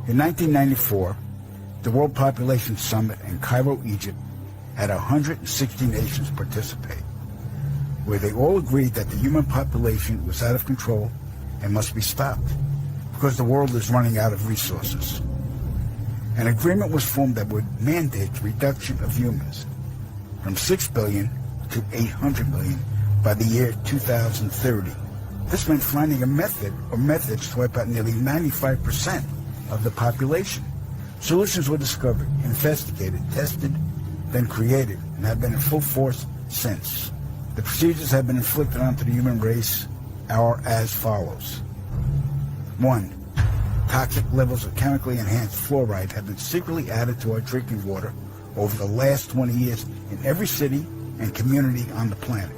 In 1994, the World Population Summit in Cairo, Egypt, had 160 nations participate, where they all agreed that the human population was out of control and must be stopped because the world is running out of resources. An agreement was formed that would mandate the reduction of humans from 6 billion to 800 million by the year 2030. This meant finding a method or methods to wipe out nearly 95% of the population. Solutions were discovered, investigated, tested, then created, and have been in full force since. The procedures have been inflicted onto the human race are as follows. 1. Toxic levels of chemically enhanced fluoride have been secretly added to our drinking water over the last 20 years in every city and community on the planet.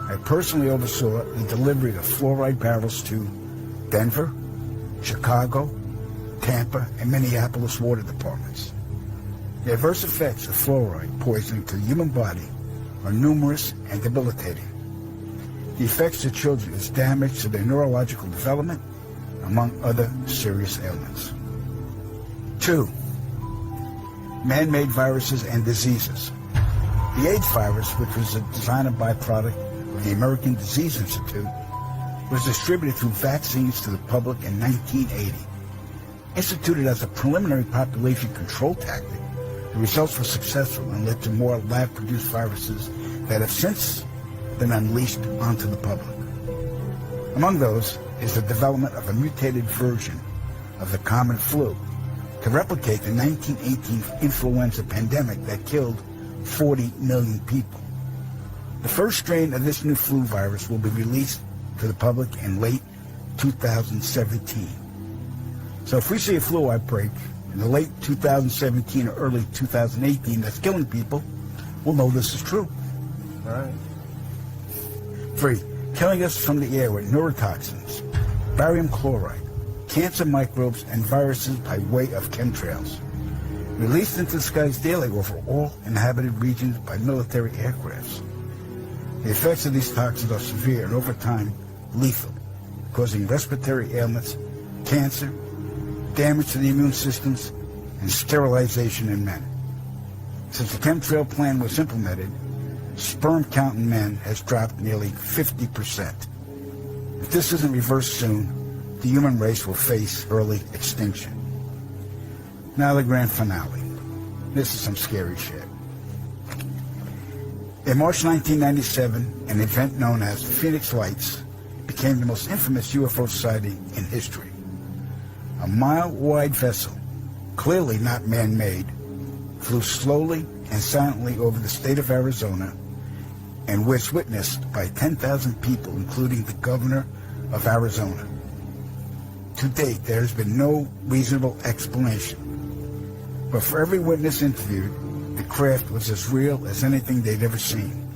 I personally oversaw the delivery of fluoride barrels to Denver, Chicago, Tampa, and Minneapolis water departments. The adverse effects of fluoride poisoning to the human body are numerous and debilitating. The effects to children is damage to their neurological development, among other serious ailments. 2. Man-made viruses and diseases. The AIDS virus, which was a designer byproduct of the American Disease Institute, was distributed through vaccines to the public in 1980. Instituted as a preliminary population control tactic, the results were successful and led to more lab-produced viruses that have since been unleashed onto the public. Among those is the development of a mutated version of the common flu to replicate the 1918 influenza pandemic that killed 40 million people. The first strain of this new flu virus will be released to the public in late 2017. So if we see a flu outbreak in the late 2017 or early 2018 that's killing people, we'll know this is true. All right. 3. Killing us from the air with neurotoxins, barium chloride, cancer microbes, and viruses by way of chemtrails. Released into the skies daily over all inhabited regions by military aircrafts. The effects of these toxins are severe and over time lethal, causing respiratory ailments, cancer, damage to the immune systems, and sterilization in men. Since the chemtrail plan was implemented, sperm count in men has dropped nearly 50%. If this isn't reversed soon, the human race will face early extinction. Now the grand finale. This is some scary shit. In March 1997, an event known as Phoenix Lights became the most infamous UFO sighting in history. A mile-wide vessel, clearly not man-made, flew slowly and silently over the state of Arizona and was witnessed by 10,000 people, including the governor of Arizona. To date, there has been no reasonable explanation. But for every witness interviewed, the craft was as real as anything they'd ever seen.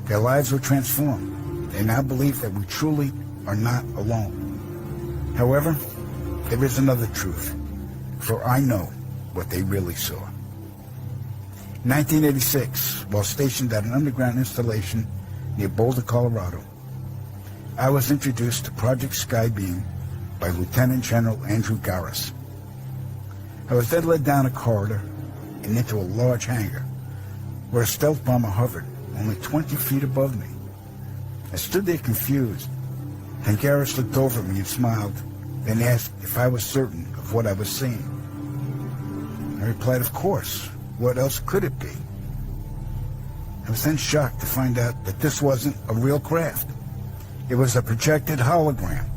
Their lives were transformed. They now believe that we truly are not alone. However, there is another truth, for I know what they really saw. In 1986, while stationed at an underground installation near Boulder, Colorado, I was introduced to Project Skybeam by Lieutenant General Andrew Garris. I was then led down a corridor and into a large hangar where a stealth bomber hovered only 20 feet above me. I stood there confused, and Garris looked over at me and smiled, then asked if I was certain of what I was seeing. I replied, of course. What else could it be? I was then shocked to find out that this wasn't a real craft. It was a projected hologram.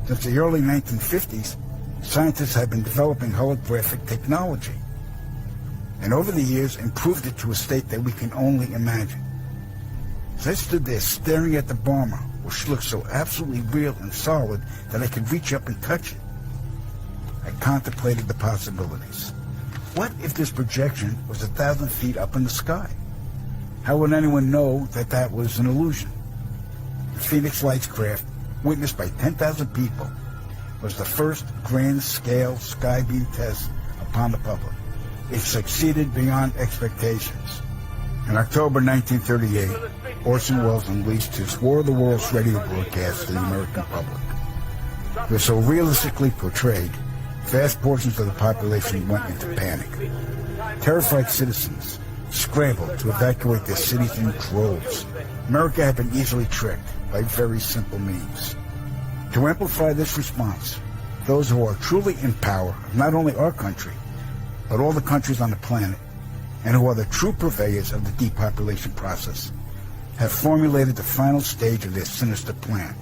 Since the early 1950s, scientists have been developing holographic technology, and over the years improved it to a state that we can only imagine. As I stood there staring at the bomber, which looked so absolutely real and solid that I could reach up and touch it, I contemplated the possibilities. What if this projection was 1,000 feet up in the sky? How would anyone know that that was an illusion? The Phoenix Lights craft, witnessed by 10,000 people, was the first grand-scale skybeam test upon the public. It succeeded beyond expectations. In October 1938, Orson Welles unleashed his War of the Worlds radio broadcast to the American public. It was so realistically portrayed vast portions of the population went into panic. Terrified citizens scrambled to evacuate their cities in droves. America had been easily tricked by very simple means. To amplify this response, those who are truly in power of not only our country, but all the countries on the planet, and who are the true purveyors of the depopulation process, have formulated the final stage of their sinister plan.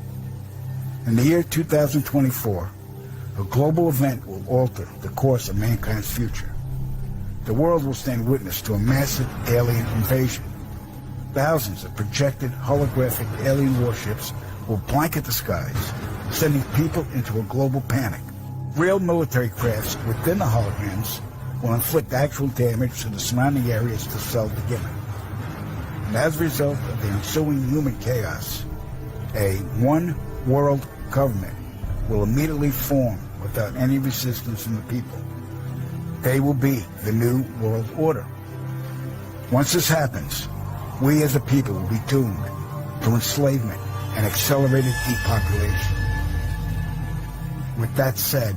In the year 2024, a global event will alter the course of mankind's future. The world will stand witness to a massive alien invasion. Thousands of projected holographic alien warships will blanket the skies, sending people into a global panic. Real military crafts within the holograms will inflict actual damage to the surrounding areas to sell the gimmick. And as a result of the ensuing human chaos, a one-world government will immediately form without any resistance from the people. They will be the new world order. Once this happens, we as a people will be doomed to enslavement and accelerated depopulation. With that said,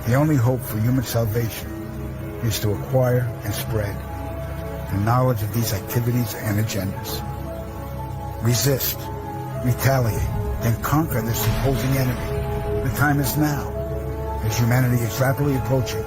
the only hope for human salvation is to acquire and spread the knowledge of these activities and agendas. Resist, retaliate, and conquer this opposing enemy. The time is now, as humanity is rapidly approaching